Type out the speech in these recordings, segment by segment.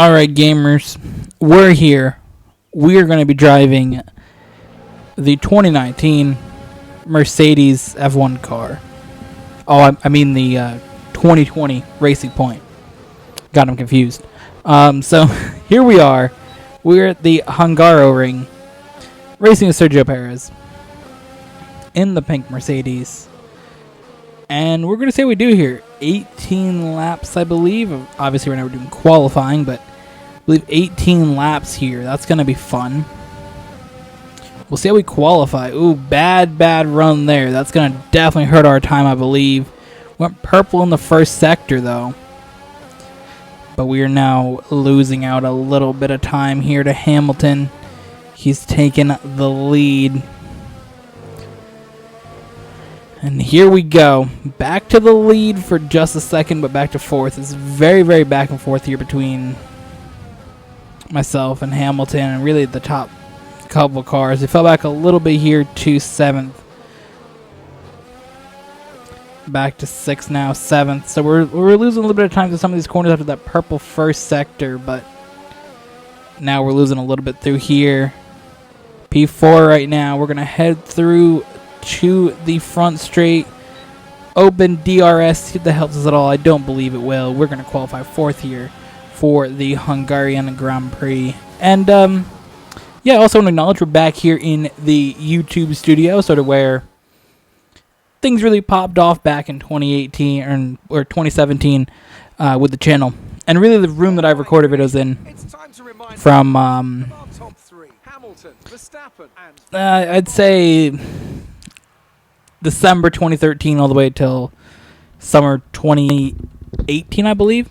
Alright, gamers, we're here. We're going to be driving the 2019 Mercedes F1 car. Oh, I mean the 2020 Racing Point. Got them confused. So, here we are. We're at the Hungaroring, racing with Sergio Perez in the pink Mercedes. And we're going to see what we do here. 18 laps, I believe. Obviously, right now we're doing qualifying, but I believe 18 laps here. That's going to be fun. We'll see how we qualify. Ooh, bad run there. That's going to definitely hurt our time, I believe. Went purple in the first sector, though. But we are now losing out a little bit of time here to Hamilton. He's taken the lead. And here we go. Back to the lead for just a second, but back to fourth. It's very back and forth here between myself and Hamilton and really the top couple cars. They fell back a little bit here to 7th. Back to 6th now, 7th. So we're losing a little bit of time to some of these corners after that purple first sector, but now we're losing a little bit through here. P4 right now. We're going to head through to the front straight. Open DRS. See if that helps us at all. I don't believe it will. We're going to qualify 4th here for the Hungarian Grand Prix. And, yeah, I also want to acknowledge we're back here in the YouTube studio, sort of where things really popped off back in 2018 or 2017 with the channel. And really the room that I've recorded videos in from, I'd say December 2013 all the way till summer 2018, I believe.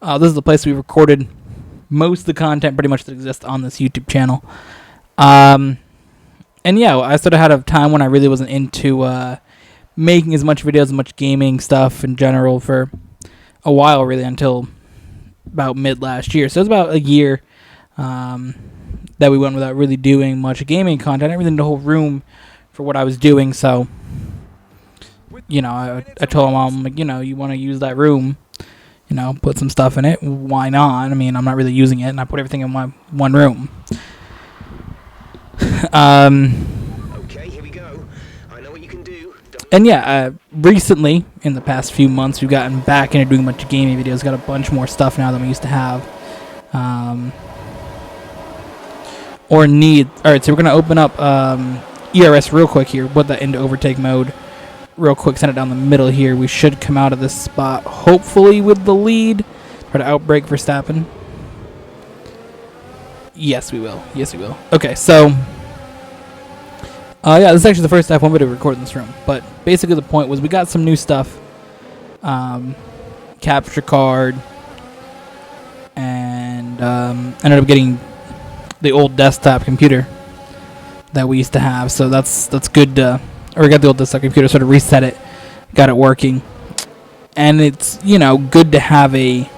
This is the place we recorded most of the content pretty much that exists on this YouTube channel. And yeah, I sort of had a time when I really wasn't into making as much videos, as much gaming stuff in general for a while, really, until about mid last year. So it was about a year that we went without really doing much gaming content. I didn't really need a whole room for what I was doing, so you know, I told my mom, like, you know, you want to use that room, you know, put some stuff in it. Why not? I mean, I'm not really using it, and I put everything in my one room. Okay, here we go. I know what you can do. And yeah, recently, in the past few months, we've gotten back into doing a bunch of gaming videos. Got a bunch more stuff now than we used to have. Or need. Alright, so we're going to open up ERS real quick here. Put that into overtake mode real quick. Send it down the middle here. We should come out of this spot, hopefully, with the lead. Try to outbrake Verstappen. Yes, we will. Yes, we will. Okay, so yeah, this is actually the first F1 video recorded in this room. But basically the point was we got some new stuff. Capture card. And ended up getting the old desktop computer that we used to have. So that's good. Or we got the old desktop computer, sort of reset it. Got it working. And it's, you know, good to have a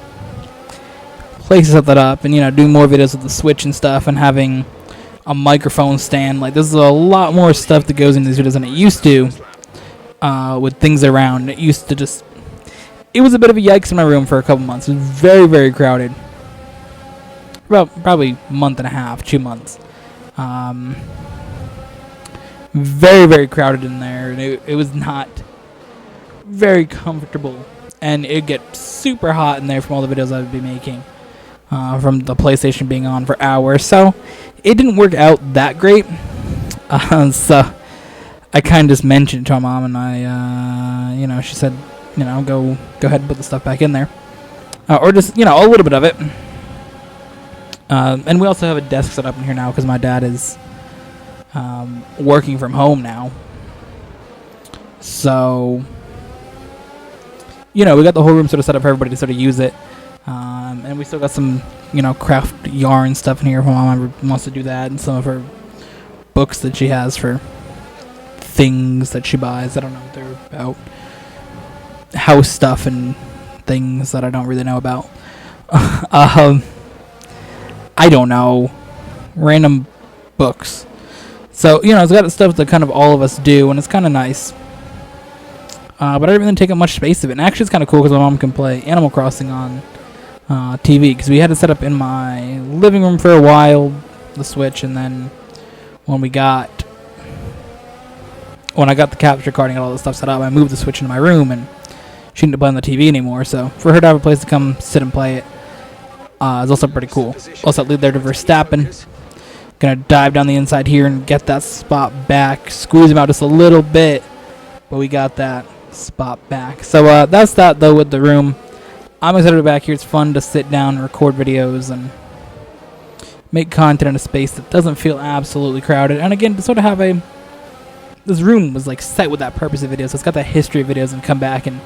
place to set that up. And, you know, doing more videos with the Switch and stuff. And having a microphone stand. Like, there's a lot more stuff that goes into these videos than it used to, with things around. It used to just, it was a bit of a yikes in my room for a couple months. It was very crowded. About probably a month and a half, 2 months. Very crowded in there. And it was not very comfortable. And it'd get super hot in there from all the videos I would be making. From the PlayStation being on for hours. So it didn't work out that great. So I kind of just mentioned it to my mom, and I, you know, she said, you know, go ahead and put the stuff back in there. Or just, you know, a little bit of it. And we also have a desk set up in here now because my dad is working from home now. So, you know, we got the whole room sort of set up for everybody to sort of use it. And we still got some, you know, craft yarn stuff in here. My mom wants to do that, and some of her books that she has for things that she buys. I don't know what they're about. House stuff and things that I don't really know about. I don't know. Random books. So, you know, it's got stuff that kind of all of us do, and it's kind of nice. But I didn't really take up much space of it. And actually, it's kind of cool because my mom can play Animal Crossing on TV, because we had it set up in my living room for a while, the Switch, and then when I got the capture card and got all this stuff set up, I moved the Switch into my room, and she didn't play on the TV anymore. So for her to have a place to come sit and play it is also pretty cool. Also lead there to Verstappen. Gonna dive down the inside here and get that spot back. Squeeze him out just a little bit, but we got that spot back. So that's that though with the room. I'm excited to be back here. It's fun to sit down and record videos and make content in a space that doesn't feel absolutely crowded. And again, to sort of have this room was like set with that purpose of videos. So it's got that history of videos and come back and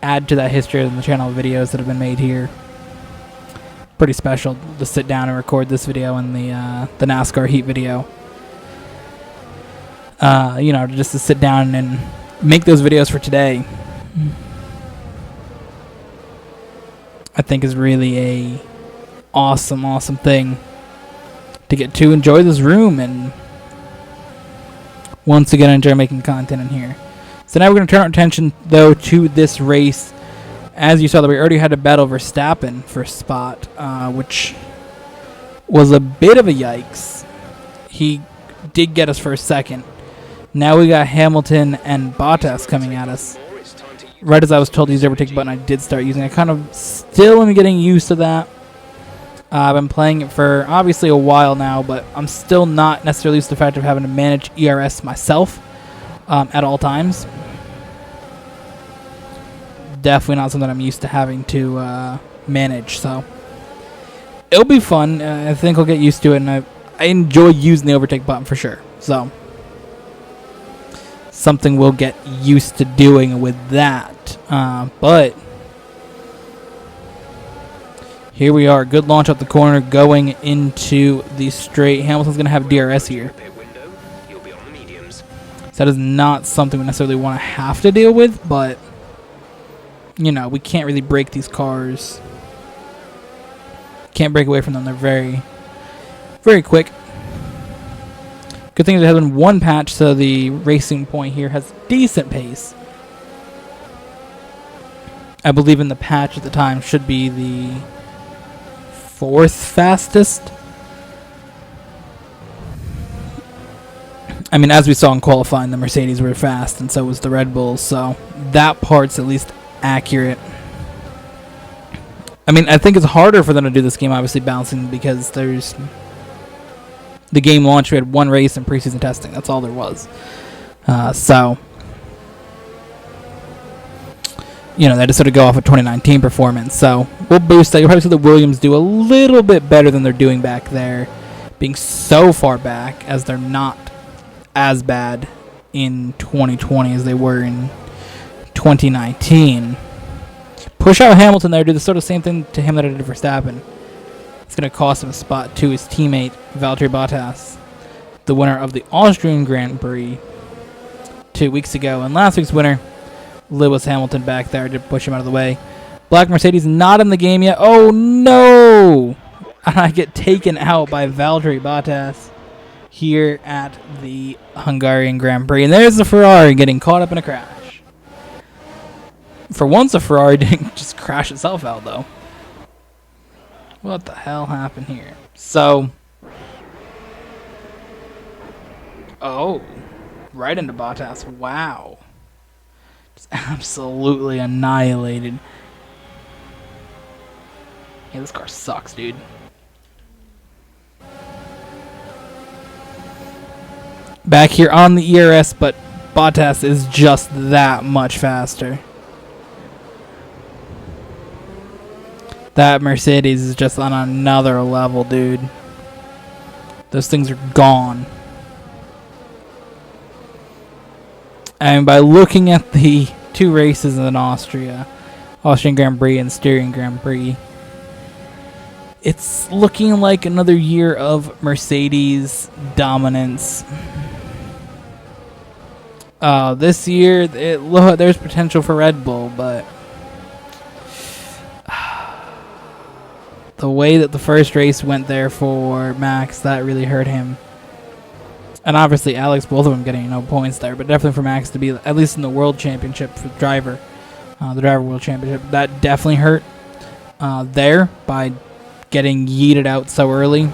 add to that history of the channel of videos that have been made here. Pretty special to sit down and record this video and the NASCAR Heat video. Just to sit down and make those videos for today, I think is really a awesome thing to get to enjoy this room and once again enjoy making content in here. So now we're going to turn our attention though to this race. As you saw, that we already had to battle Verstappen for spot, which was a bit of a yikes. He did get us for a second. Now we got Hamilton and Bottas coming at us. Right as I was told to use the overtake button, I did start using it. I kind of still am getting used to that. I've been playing it for obviously a while now, but I'm still not necessarily used to the fact of having to manage ERS myself at all times. Definitely not something I'm used to having to manage, so it'll be fun. I think I'll get used to it, and I enjoy using the overtake button for sure. So something we'll get used to doing with that. But here we are. Good launch up the corner going into the straight. Hamilton's going to have DRS here. So that is not something we necessarily want to have to deal with, but we can't really break these cars. Can't break away from them. They're very, very quick. Good thing there has been one patch, so the Racing Point here has decent pace. I believe in the patch at the time should be the 4th fastest. I mean, as we saw in qualifying, the Mercedes were fast, and so was the Red Bulls, so that part's at least accurate. I mean, I think it's harder for them to do this game, obviously, balancing, because there's the game launch. We had one race in preseason testing. That's all there was. So, they just sort of go off of 2019 performance. So, we'll boost that. You'll probably see the Williams do a little bit better than they're doing back there, being so far back, as they're not as bad in 2020 as they were in 2019. Push out Hamilton there, do the sort of same thing to him that I did to Verstappen. It's going to cost him a spot to his teammate, Valtteri Bottas, the winner of the Austrian Grand Prix 2 weeks ago. And last week's winner, Lewis Hamilton, back there to push him out of the way. Black Mercedes not in the game yet. Oh, no! And I get taken out by Valtteri Bottas here at the Hungarian Grand Prix. And there's the Ferrari getting caught up in a crash. For once, the Ferrari didn't just crash itself out, though. What the hell happened here? So, right into Bottas. Wow. Just absolutely annihilated. Yeah, this car sucks, dude. Back here on the ERS, but Bottas is just that much faster. That Mercedes is just on another level, dude. Those things are gone. And by looking at the 2 races in Austria, Austrian Grand Prix and Styrian Grand Prix, it's looking like another year of Mercedes dominance. This year, there's potential for Red Bull, but the way that the first race went there for Max, that really hurt him. And obviously Alex, both of them getting no points there, but definitely for Max to be at least in the World Championship for the Driver World Championship, that definitely hurt. there by getting yeeted out so early.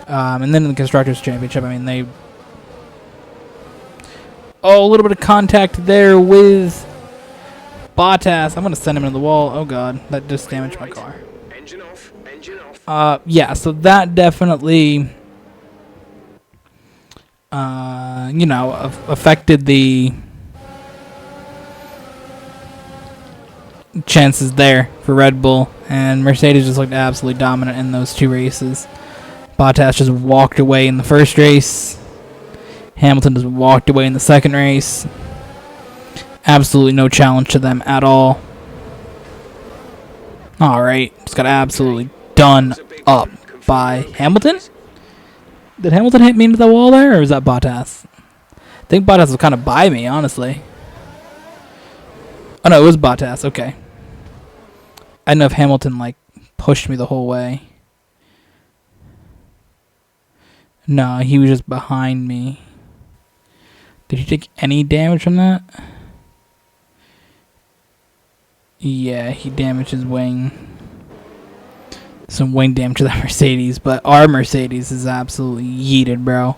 And then in the Constructors' Championship, I mean, they... Oh, a little bit of contact there with Bottas. I'm going to send him into the wall. Oh, God. That just damaged my car. Engine off. Engine off. Yeah, so that definitely, affected the chances there for Red Bull. And Mercedes just looked absolutely dominant in those two races. Bottas just walked away in the first race. Hamilton just walked away in the second race. Absolutely no challenge to them at all. Alright, just got absolutely done up by Hamilton. Did Hamilton hit me into the wall there, or was that Bottas? I think Bottas was kind of by me, honestly. Oh no, it was Bottas, okay. I don't know if Hamilton, pushed me the whole way. No, he was just behind me. Did he take any damage from that? Yeah, he damaged his wing. Some wing damage to that Mercedes, but our Mercedes is absolutely yeeted, bro.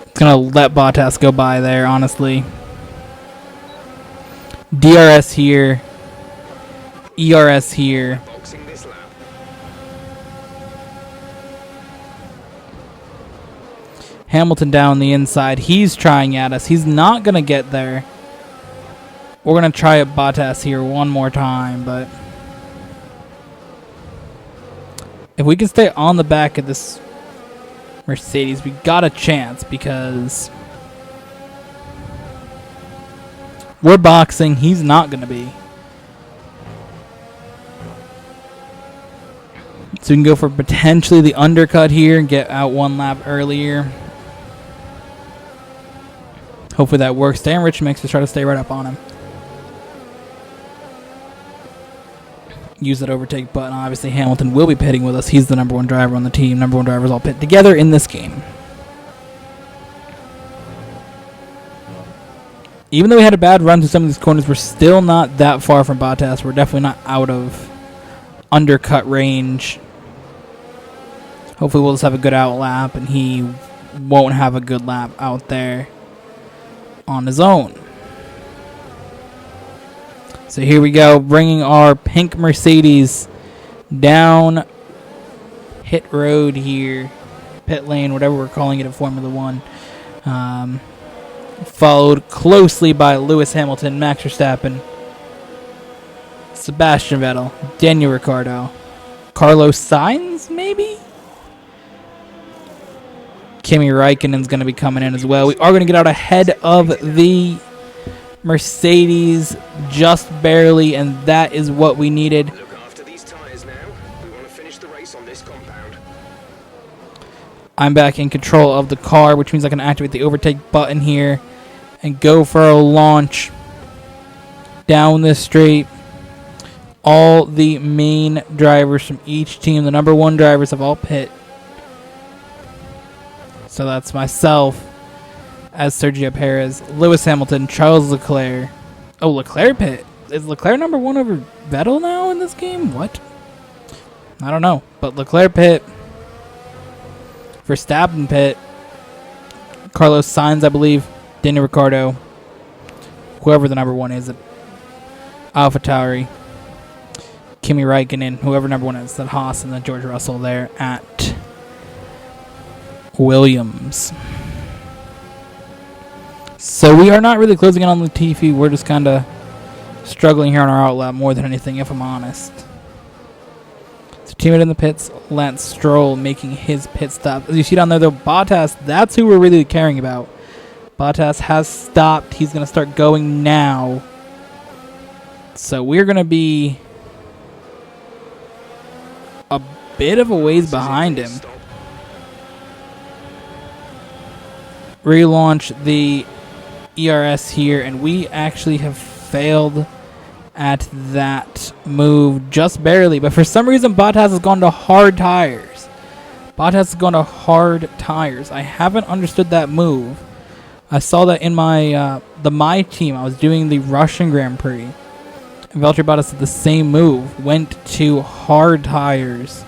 It's gonna let Bottas go by there, honestly. DRS here. ERS here. Hamilton down the inside. He's trying at us. He's not going to get there. We're going to try at Bottas here one more time, but if we can stay on the back of this Mercedes, we got a chance because we're boxing. He's not going to be. So we can go for potentially the undercut here and get out one lap earlier. Hopefully that works. Dan Rich makes us try to stay right up on him. Use that overtake button. Obviously, Hamilton will be pitting with us. He's the number one driver on the team. Number one drivers all pit together in this game. Even though we had a bad run to some of these corners, we're still not that far from Bottas. We're definitely not out of undercut range. Hopefully we'll just have a good out lap and he won't have a good lap out there on his own. So here we go, bringing our pink Mercedes down pit road here, pit lane, whatever we're calling it in Formula One. Followed closely by Lewis Hamilton, Max Verstappen, Sebastian Vettel, Daniel Ricciardo, Carlos Sainz, maybe? Kimi Räikkönen's going to be coming in as well. We are going to get out ahead of the Mercedes just barely, and that is what we needed. Look after these tires now. We want to finish the race on this compound. I'm back in control of the car, which means I can activate the overtake button here and go for a launch down this straight. All the main drivers from each team, the number one drivers, have all pit. So that's myself as Sergio Perez, Lewis Hamilton, Charles Leclerc. Oh, Leclerc pit. Is Leclerc number one over Vettel now in this game? What? I don't know. But Leclerc pit. Verstappen pit. Carlos Sainz, I believe. Daniel Ricciardo. Whoever the number one is at AlphaTauri. Kimi Räikkönen, whoever number one is, that Haas, and then George Russell there at Williams. So we are not really closing in on Latifi. We're just kind of struggling here on our outlap more than anything, if I'm honest. So teammate in the pits, Lance Stroll making his pit stop. As you see down there, though, Bottas, that's who we're really caring about. Bottas has stopped. He's going to start going now. So we're going to be a bit of a ways behind him. Relaunch the ERS here, and we actually have failed at that move just barely. But for some reason, Bottas has gone to hard tires. Bottas has gone to hard tires. I haven't understood that move. I saw that in my team. I was doing the Russian Grand Prix. And Valtteri Bottas did the same move. Went to hard tires,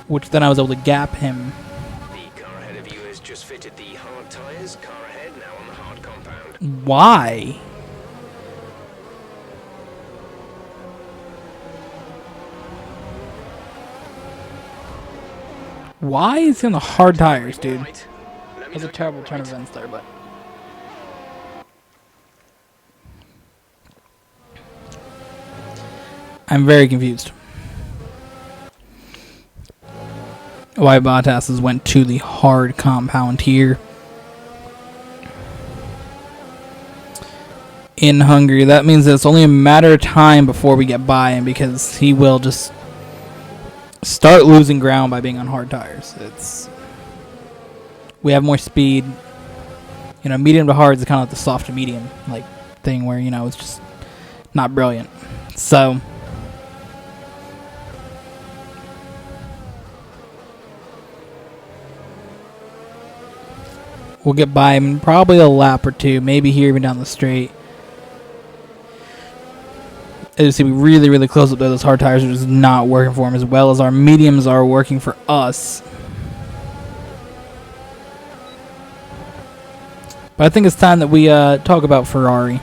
which then I was able to gap him. The car ahead of you has just fitted the hard tires. Car ahead now on the hard compound. Why? Why is he on the hard tires, dude? Right. Let me That was a know terrible you're turn of right. events there, but... I'm very confused. Why Bottas has went to the hard compound here in Hungary. That means that it's only a matter of time before we get by him, because he will just start losing ground by being on hard tires. We have more speed. You know, medium to hard is kind of like the soft to medium like thing where, you know, it's just not brilliant. So we'll get by him in probably a lap or two, maybe here even down the straight. As you see, we really, really close up there. Those hard tires are just not working for him as well as our mediums are working for us. But I think it's time that we talk about Ferrari.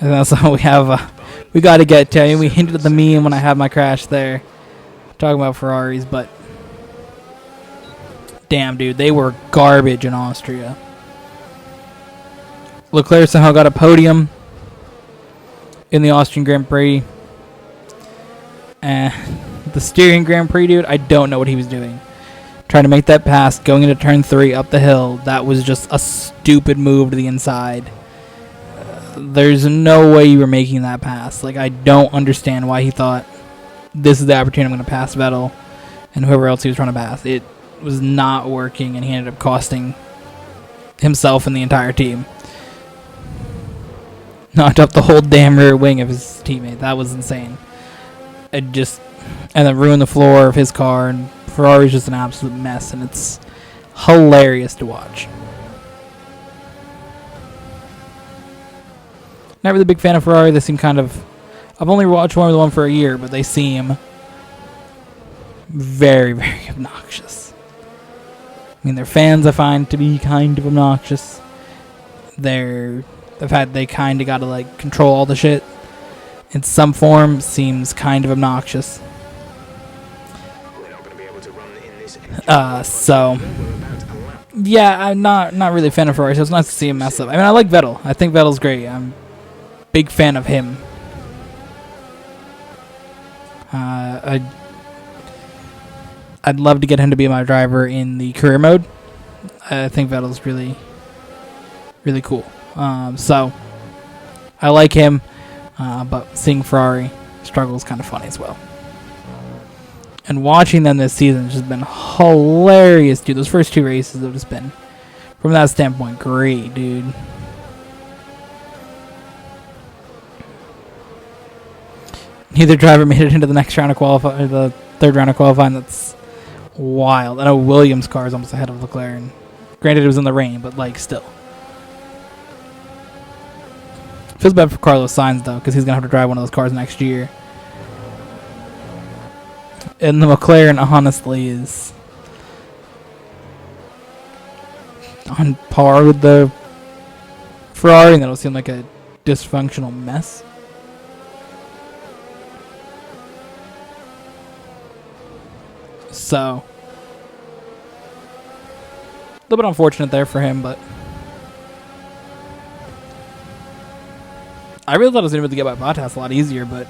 And that's all we have. We got to get to. I mean, we hinted at the meme when I had my crash there, talking about Ferraris, but damn, dude, they were garbage in Austria. Leclerc somehow got a podium in the Austrian Grand Prix. And the Styrian Grand Prix, dude, I don't know what he was doing. Trying to make that pass, going into turn 3 up the hill. That was just a stupid move to the inside. There's no way you were making that pass. Like, I don't understand why he thought this is the opportunity I'm going to pass Vettel and whoever else he was trying to pass. It was not working, and he ended up costing himself and the entire team. Knocked up the whole damn rear wing of his teammate. That was insane. And then ruined the floor of his car, and Ferrari's just an absolute mess, and it's hilarious to watch. Not really a big fan of Ferrari. They seem kind of... I've only watched Formula 1 for a year, but they seem very, very obnoxious. I mean, their fans I find to be kind of obnoxious. They kind of got to, like, control all the shit. In some form, seems kind of obnoxious. We're not going to be able to run in this So... Yeah, I'm not really a fan of Ferrari, so it's nice to see him mess up. I mean, I like Vettel. I think Vettel's great. I'm a big fan of him. I'd love to get him to be my driver in the career mode. I think Vettel's really, really cool. So, I like him, but seeing Ferrari struggle is kind of funny as well. And watching them this season has just been hilarious, dude. Those first 2 races have just been, from that standpoint, great, dude. Neither driver made it into the next round of qualifying, the third round of qualifying. That's wild. I know Williams' car is almost ahead of Leclerc. And granted, it was in the rain, but like still. Feels bad for Carlos Sainz though, because he's gonna have to drive one of those cars next year. And the McLaren honestly is on par with the Ferrari, and that'll seem like a dysfunctional mess. So, a little bit unfortunate there for him, but I really thought I was going to be able to get by Bottas a lot easier, but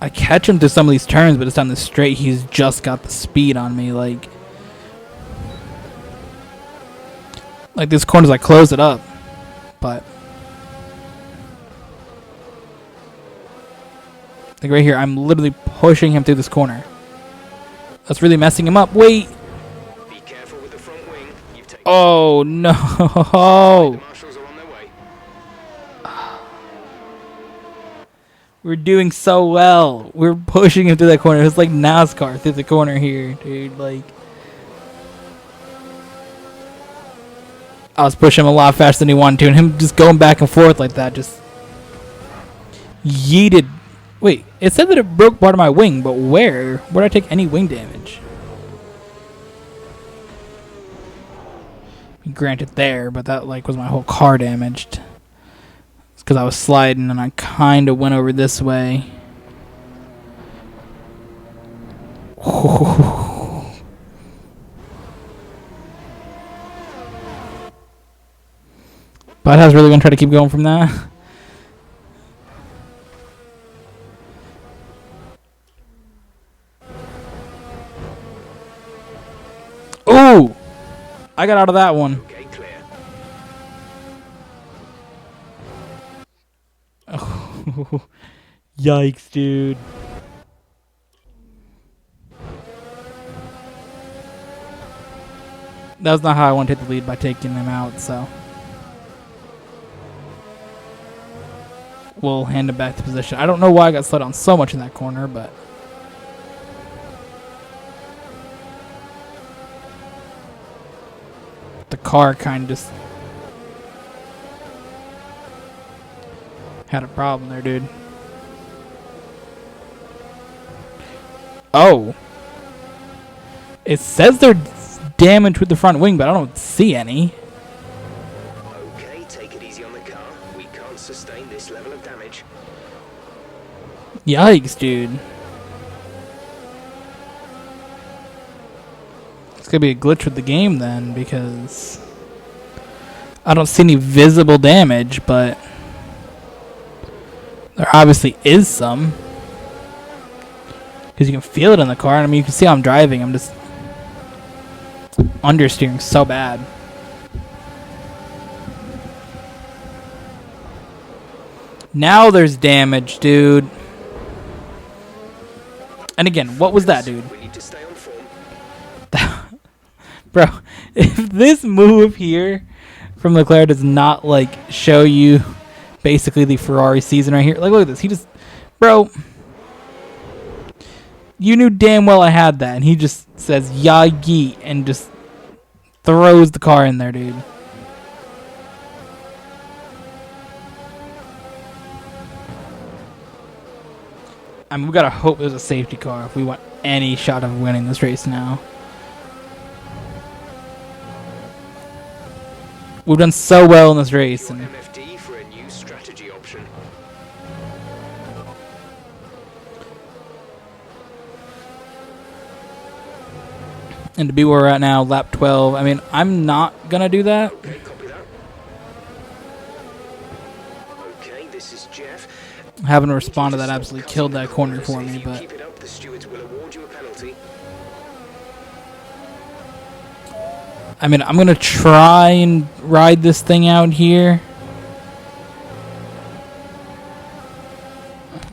I catch him to some of these turns, but it's down the straight. He's just got the speed on me. Like these corners, I close it up, but like right here, I'm literally pushing him through this corner. That's really messing him up. Wait. Be careful with the front wing. You've taken Oh, no. the marshals are on their way. We're doing so well. We're pushing him through that corner. It's like NASCAR through the corner here, dude. Like, I was pushing him a lot faster than he wanted to, and him just going back and forth like that just yeeted. Wait, it said that it broke part of my wing, but where? Where did I take any wing damage? Granted there, but that like was my whole car damaged. It's because I was sliding and I kind of went over this way. But I was really gonna try to keep going from that. Ooh! I got out of that one. Okay, clear. Oh, yikes, dude. That was not how I wanted to hit the lead by taking him out, so. We'll hand it back to position. I don't know why I got slowed down so much in that corner, but. The car kind of just had a problem there, dude. Oh. It says they're damaged with the front wing, but I don't see any. Okay, take it easy on the car. We can't sustain this level of damage. Yikes, dude. It's gonna be a glitch with the game then, because I don't see any visible damage, but there obviously is some. Because you can feel it in the car. I mean, you can see how I'm driving. I'm just understeering so bad. Now there's damage, dude. And again, what was that, dude? We need to stay on form. Bro, if this move here from Leclerc does not, like, show you basically the Ferrari season right here. Like, look at this. He just... Bro... You knew damn well I had that, and he just says, "Ya yeet," and just throws the car in there, dude. I mean, we gotta hope there's a safety car if we want any shot of winning this race now. We've done so well in this race, and MFD for a new strategy option. to be where we're at now, lap 12. I mean, I'm not gonna do that. Okay, copy that. Okay, this is Jeff. Having to respond to that absolutely killed that corner for me, If you but keep it up, the stewards will award you a penalty. I mean, I'm gonna try and ride this thing out here.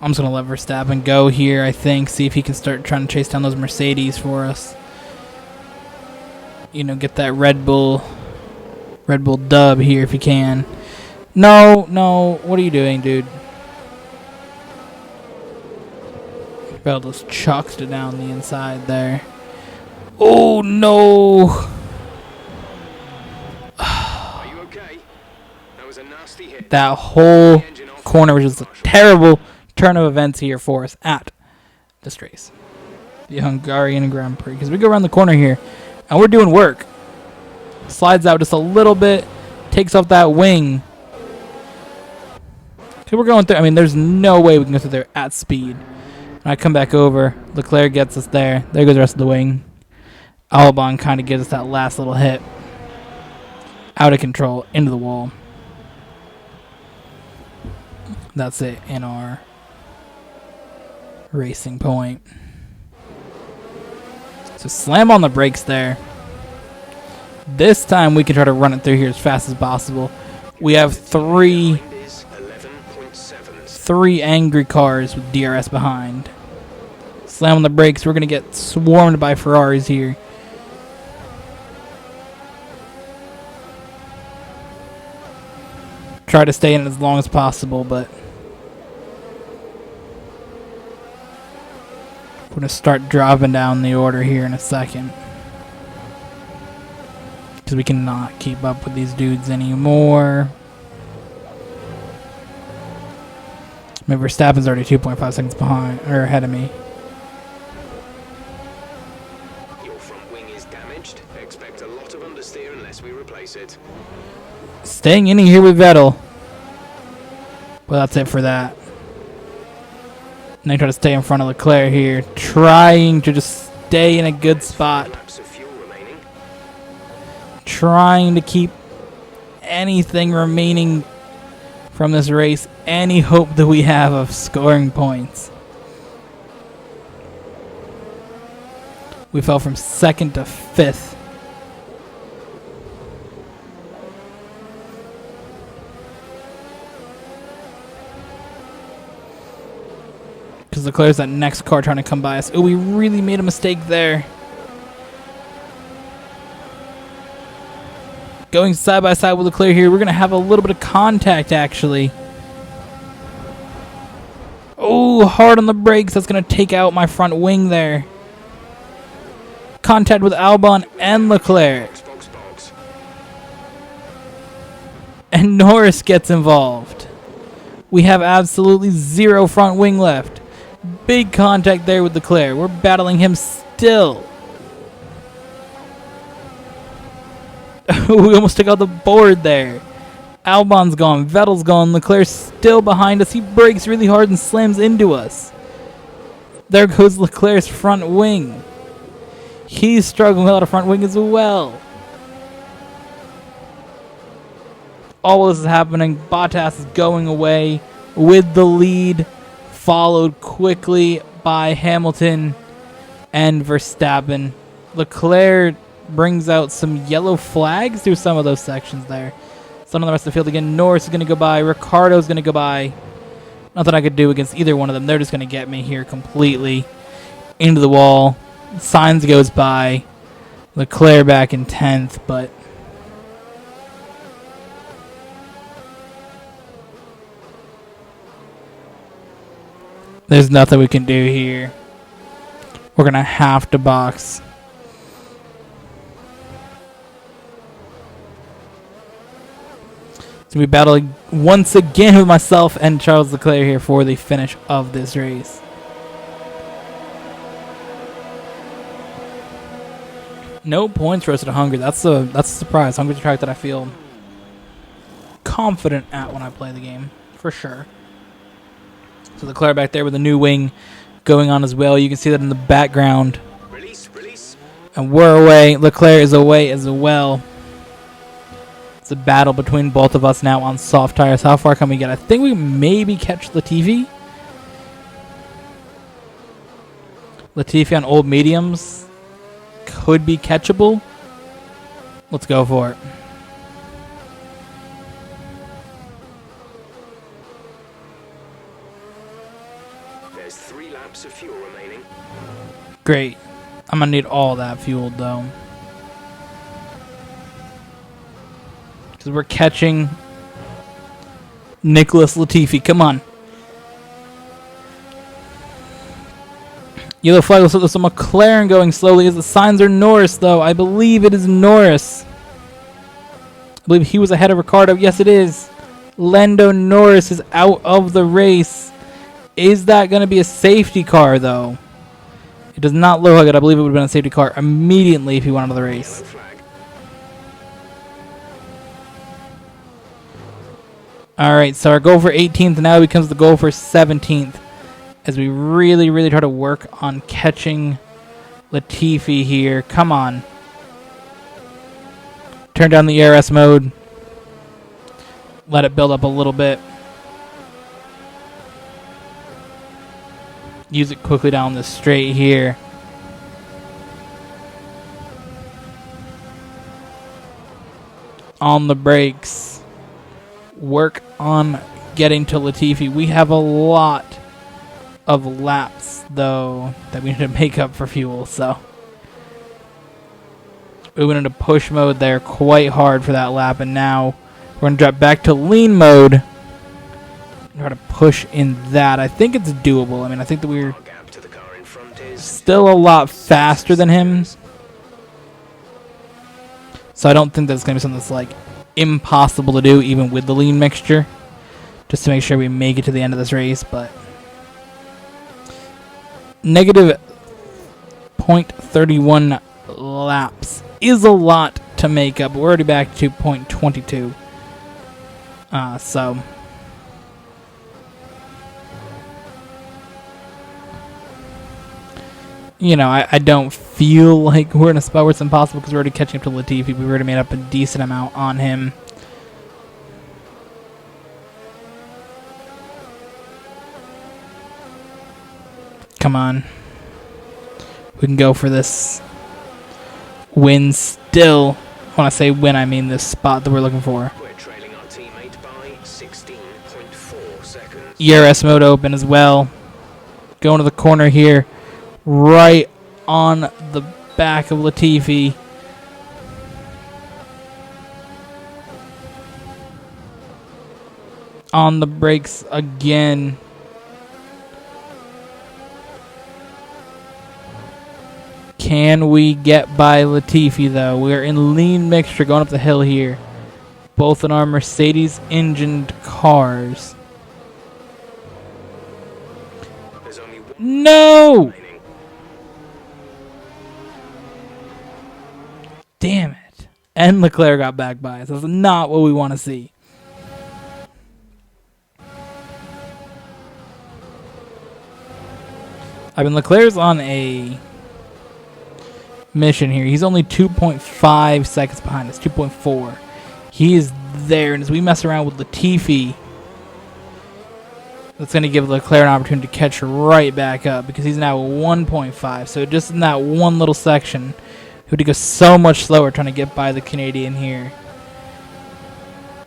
I'm just gonna let Verstappen go here, I think. See if he can start trying to chase down those Mercedes for us. You know, get that Red Bull dub here if you can. No, what are you doing, dude? Bell just chucks it down the inside there. Oh no! Are you okay? That was a nasty hit. That whole corner was just a terrible turn of events here for us at this race, the Hungarian Grand Prix. Because we go around the corner here, and we're doing work. Slides out just a little bit, takes off that wing. So we're going through. I mean, there's no way we can go through there at speed. And I come back over. Leclerc gets us there. There goes the rest of the wing. Albon kind of gives us that last little hit. Out of control, into the wall. That's it in our racing point. So slam on the brakes there. This time we can try to run it through here as fast as possible. We have three angry cars with DRS behind. Slam on the brakes. We're going to get swarmed by Ferraris here. Try to stay in it as long as possible, but we're going to start dropping down the order here in a second. Because because we cannot keep up with these dudes anymore. Maybe Verstappen's already 2.5 seconds behind or ahead of me. Your front wing is damaged. Expect a lot of understeer unless we replace it. Staying in here with Vettel. Well, that's it for that. And I try to stay in front of Leclerc here, trying to just stay in a good spot. Laps of fuel remaining. Trying to keep anything remaining from this race, any hope that we have of scoring points. We fell from 2nd to 5th. Because Leclerc's that next car trying to come by us. Oh, we really made a mistake there. Going side by side with Leclerc here. We're going to have a little bit of contact, actually. Oh, hard on the brakes. That's going to take out my front wing there. Contact with Albon and Leclerc. Box. And Norris gets involved. We have absolutely zero front wing left. Big contact there with Leclerc. We're battling him still. We almost took out the board there. Albon's gone. Vettel's gone. Leclerc's still behind us. He brakes really hard and slams into us. There goes Leclerc's front wing. He's struggling without a front wing as well. All this is happening. Bottas is going away with the lead, followed quickly by Hamilton and Verstappen. Leclerc brings out some yellow flags through some of those sections there. Some of the rest of the field again. Norris is going to go by. Ricciardo's going to go by. Nothing I could do against either one of them. They're just going to get me here completely into the wall. Sainz goes by. Leclerc back in 10th, but there's nothing we can do here. We're going to have to box. So we battling once again with myself and Charles Leclerc here for the finish of this race. No points roasted at Hungary. That's a surprise. Hungary's a track that I feel confident at when I play the game, for sure. So Leclerc back there with a new wing going on as well. You can see that in the background. Release. And we're away. Leclerc is away as well. It's a battle between both of us now on soft tires. How far can we get? I think we maybe catch Latifi. Latifi on old mediums could be catchable. Let's go for it. There's 3 laps of fuel remaining. Great. I'm going to need all that fuel, though. Because we're catching Nicholas Latifi. Come on. Yellow flag. So there's a McLaren going slowly. As the signs are Norris, though. I believe it is Norris. I believe he was ahead of Ricciardo. Yes, it is. Lando Norris is out of the race. Is that going to be a safety car, though? It does not look like it. I believe it would have been a safety car immediately if he went out of the race. Yellow flag. All right, so our goal for 18th now becomes the goal for 17th as we really, really try to work on catching Latifi here. Come on. Turn down the ERS mode. Let it build up a little bit. Use it quickly down the straight here. On the brakes. Work on getting to Latifi. We have a lot of laps, though, that we need to make up for fuel, so we went into push mode there quite hard for that lap, and now we're going to drop back to lean mode and try to push in that. I think it's doable. I mean, I think that we're Our gap to the car in front is still a lot faster than him. So I don't think that's going to be something that's like impossible to do even with the lean mixture. Just to make sure we make it to the end of this race, but negative 0.31 laps is a lot to make up. We're already back to 0.22. So you know, I don't feel like we're in a spot where it's impossible because we're already catching up to Latifi. We've already made up a decent amount on him. Come on. We can go for this win still. When I say win, I mean this spot that we're looking for. We're trailing our teammate by 16.4 seconds. ERS mode open as well. Going to the corner here. Right on the back of Latifi. On the brakes again. Can we get by Latifi, though? We are in lean mixture going up the hill here. Both in our Mercedes-engined cars. There's only one No! remaining. Damn it. And Leclerc got back by us. That's not what we want to see. I mean, Leclerc's on a mission here. He's only 2.5 seconds behind us, 2.4. He is there, and as we mess around with Latifi, that's going to give Leclerc an opportunity to catch right back up because he's now 1.5. So just in that one little section, he would go so much slower trying to get by the Canadian here.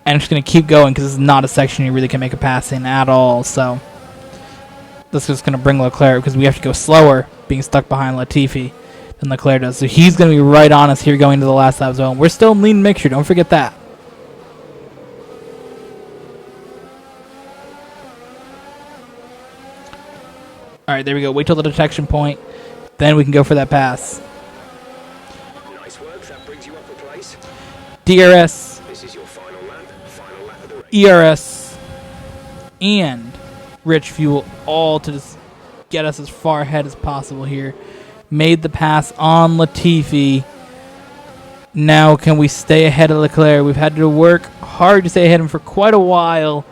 And I'm just going to keep going because it's not a section you really can make a pass in at all. So this is going to bring Leclerc because we have to go slower being stuck behind Latifi than Leclerc does. So he's going to be right on us here going to the last lap zone. We're still in lean mixture. Don't forget that. All right, there we go. Wait till the detection point. Then we can go for that pass. Nice work. That brings you up a place. DRS, This is your final lap of the race. ERS, and rich fuel, all to just get us as far ahead as possible here. Made the pass on Latifi. Now can we stay ahead of Leclerc? We've had to work hard to stay ahead of him for quite a while.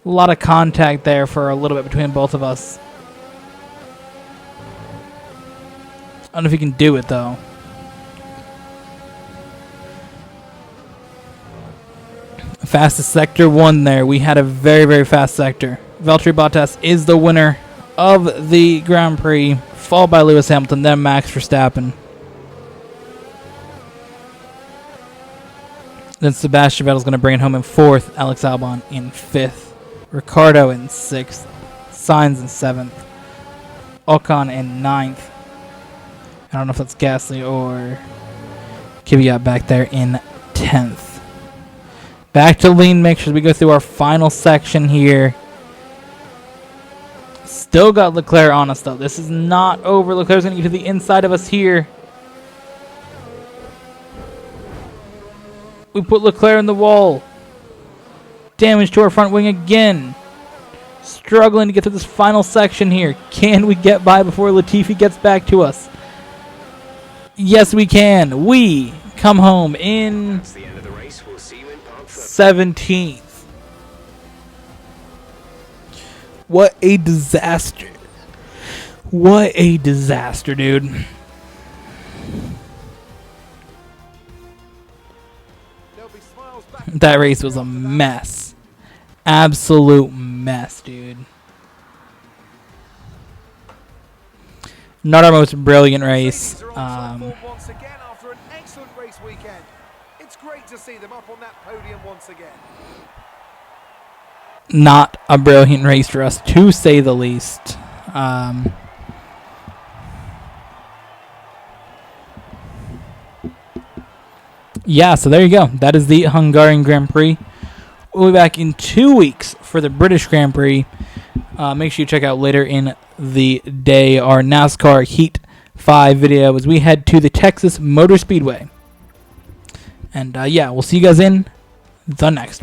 A lot of contact there for a little bit between both of us. I don't know if he can do it, though. Fastest sector 1 there. We had a very, very fast sector. Valtteri Bottas is the winner of the Grand Prix, followed by Lewis Hamilton, then Max Verstappen. Then Sebastian Vettel's going to bring it home in 4th, Alex Albon in 5th, Ricciardo in 6th, Sainz in 7th, Ocon in 9th. I don't know if that's Gasly or Kvyat back there in 10th. Back to lean mixture as we go through our final section here. Still got Leclerc on us, though. This is not over. Leclerc's going to get to the inside of us here. We put Leclerc in the wall. Damage to our front wing again. Struggling to get through this final section here. Can we get by before Latifi gets back to us? Yes, we can. We come home in That's the end of the race. We'll see you in Park 17th. What a disaster. What a disaster, dude. That race was a mess. Absolute mess, dude. Not our most brilliant race. Once again after an excellent race weekend. It's great to see them up on that podium once again. Not a brilliant race for us, to say the least. Yeah, so there you go. That is the Hungarian Grand Prix. We'll be back in 2 weeks for the British Grand Prix. Make sure you check out later in the day our NASCAR Heat 5 video as we head to the Texas Motor Speedway. And yeah, we'll see you guys in the next one.